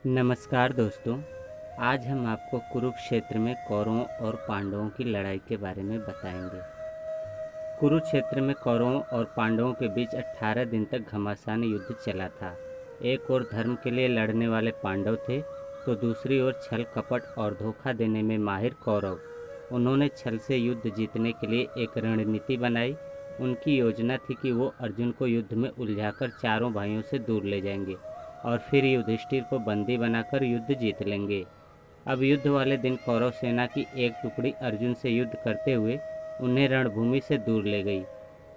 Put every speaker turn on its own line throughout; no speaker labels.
नमस्कार दोस्तों। आज हम आपको कुरुक्षेत्र में कौरवों और पांडवों की लड़ाई के बारे में बताएंगे। कुरुक्षेत्र में कौरवों और पांडवों के बीच 18 दिन तक घमासान युद्ध चला था। एक ओर धर्म के लिए लड़ने वाले पांडव थे तो दूसरी ओर छल कपट और धोखा देने में माहिर कौरव। उन्होंने छल से युद्ध जीतने के लिए एक रणनीति बनाई। उनकी योजना थी कि वो अर्जुन को युद्ध में उलझाकर चारों भाइयों से दूर ले जाएंगे और फिर युधिष्ठिर को बंदी बनाकर युद्ध जीत लेंगे। अब युद्ध वाले दिन कौरव सेना की एक टुकड़ी अर्जुन से युद्ध करते हुए उन्हें रणभूमि से दूर ले गई।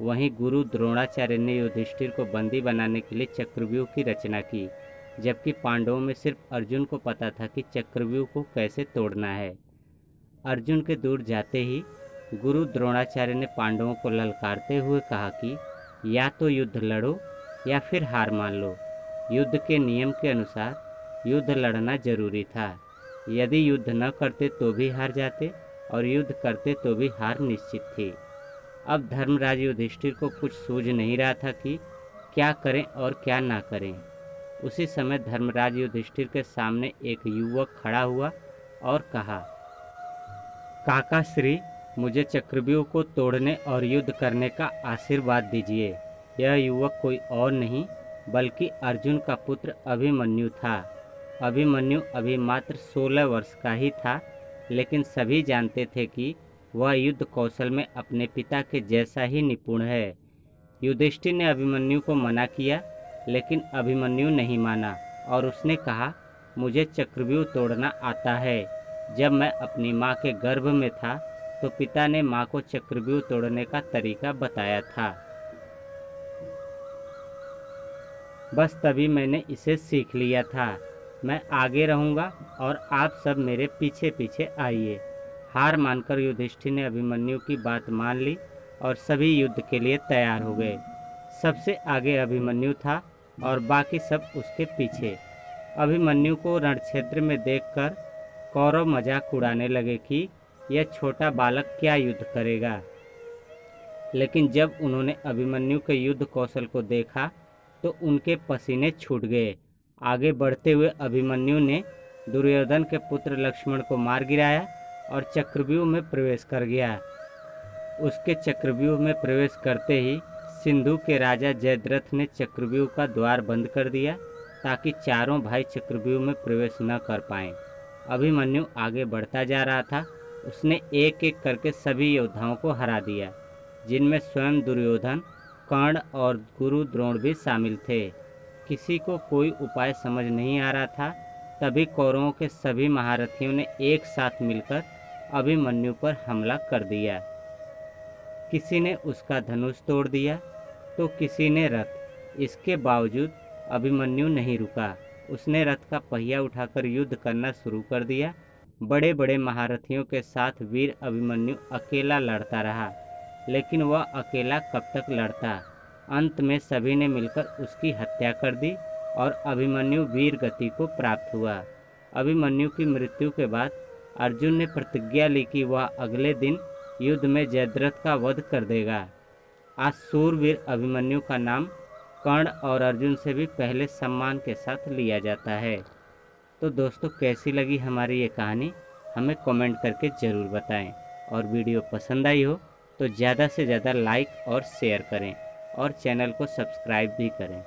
वहीं गुरु द्रोणाचार्य ने युधिष्ठिर को बंदी बनाने के लिए चक्रव्यूह की रचना की, जबकि पांडवों में सिर्फ अर्जुन को पता था कि चक्रव्यूह को कैसे तोड़ना है। अर्जुन के दूर जाते ही गुरु द्रोणाचार्य ने पांडवों को ललकारते हुए कहा कि या तो युद्ध लड़ो या फिर हार मान लो। युद्ध के नियम के अनुसार युद्ध लड़ना जरूरी था। यदि युद्ध न करते तो भी हार जाते और युद्ध करते तो भी हार निश्चित थी। अब धर्मराज युधिष्ठिर को कुछ सूझ नहीं रहा था कि क्या करें और क्या ना करें। उसी समय धर्मराज युधिष्ठिर के सामने एक युवक खड़ा हुआ और कहा, काका श्री, मुझे चक्रव्यूह को तोड़ने और युद्ध करने का आशीर्वाद दीजिए। यह युवक कोई और नहीं बल्कि अर्जुन का पुत्र अभिमन्यु था। अभिमन्यु अभी मात्र 16 वर्ष का ही था, लेकिन सभी जानते थे कि वह युद्ध कौशल में अपने पिता के जैसा ही निपुण है। युधिष्ठिर ने अभिमन्यु को मना किया, लेकिन अभिमन्यु नहीं माना और उसने कहा, मुझे चक्रव्यूह तोड़ना आता है। जब मैं अपनी माँ के गर्भ में था तो पिता ने माँ को चक्रव्यूह तोड़ने का तरीका बताया था। बस तभी मैंने इसे सीख लिया था। मैं आगे रहूँगा और आप सब मेरे पीछे पीछे आइए। हार मानकर युधिष्ठिर ने अभिमन्यु की बात मान ली और सभी युद्ध के लिए तैयार हो गए। सबसे आगे अभिमन्यु था और बाकी सब उसके पीछे। अभिमन्यु को रणक्षेत्र में देखकर कौरव मजाक उड़ाने लगे कि यह छोटा बालक क्या युद्ध करेगा। लेकिन जब उन्होंने अभिमन्यु के युद्ध कौशल को देखा तो उनके पसीने छूट गए। आगे बढ़ते हुए अभिमन्यु ने दुर्योधन के पुत्र लक्ष्मण को मार गिराया और चक्रव्यूह में प्रवेश कर गया। उसके चक्रव्यूह में प्रवेश करते ही सिंधु के राजा जयद्रथ ने चक्रव्यूह का द्वार बंद कर दिया ताकि चारों भाई चक्रव्यूह में प्रवेश न कर पाएं। अभिमन्यु आगे बढ़ता जा रहा था। उसने एक एक करके सभी योद्धाओं को हरा दिया, जिनमें स्वयं दुर्योधन, कर्ण और गुरु द्रोण भी शामिल थे। किसी को कोई उपाय समझ नहीं आ रहा था। तभी कौरवों के सभी महारथियों ने एक साथ मिलकर अभिमन्यु पर हमला कर दिया। किसी ने उसका धनुष तोड़ दिया तो किसी ने रथ। इसके बावजूद अभिमन्यु नहीं रुका। उसने रथ का पहिया उठाकर युद्ध करना शुरू कर दिया। बड़े बड़े महारथियों के साथ वीर अभिमन्यु अकेला लड़ता रहा, लेकिन वह अकेला कब तक लड़ता। अंत में सभी ने मिलकर उसकी हत्या कर दी और अभिमन्यु वीर गति को प्राप्त हुआ। अभिमन्यु की मृत्यु के बाद अर्जुन ने प्रतिज्ञा ली कि वह अगले दिन युद्ध में जयद्रथ का वध कर देगा। आज सूरवीर अभिमन्यु का नाम कर्ण और अर्जुन से भी पहले सम्मान के साथ लिया जाता है। तो दोस्तों, कैसी लगी हमारी ये कहानी हमें कमेंट करके ज़रूर बताएं और वीडियो पसंद आई हो तो ज़्यादा से ज़्यादा लाइक और शेयर करें और चैनल को सब्सक्राइब भी करें।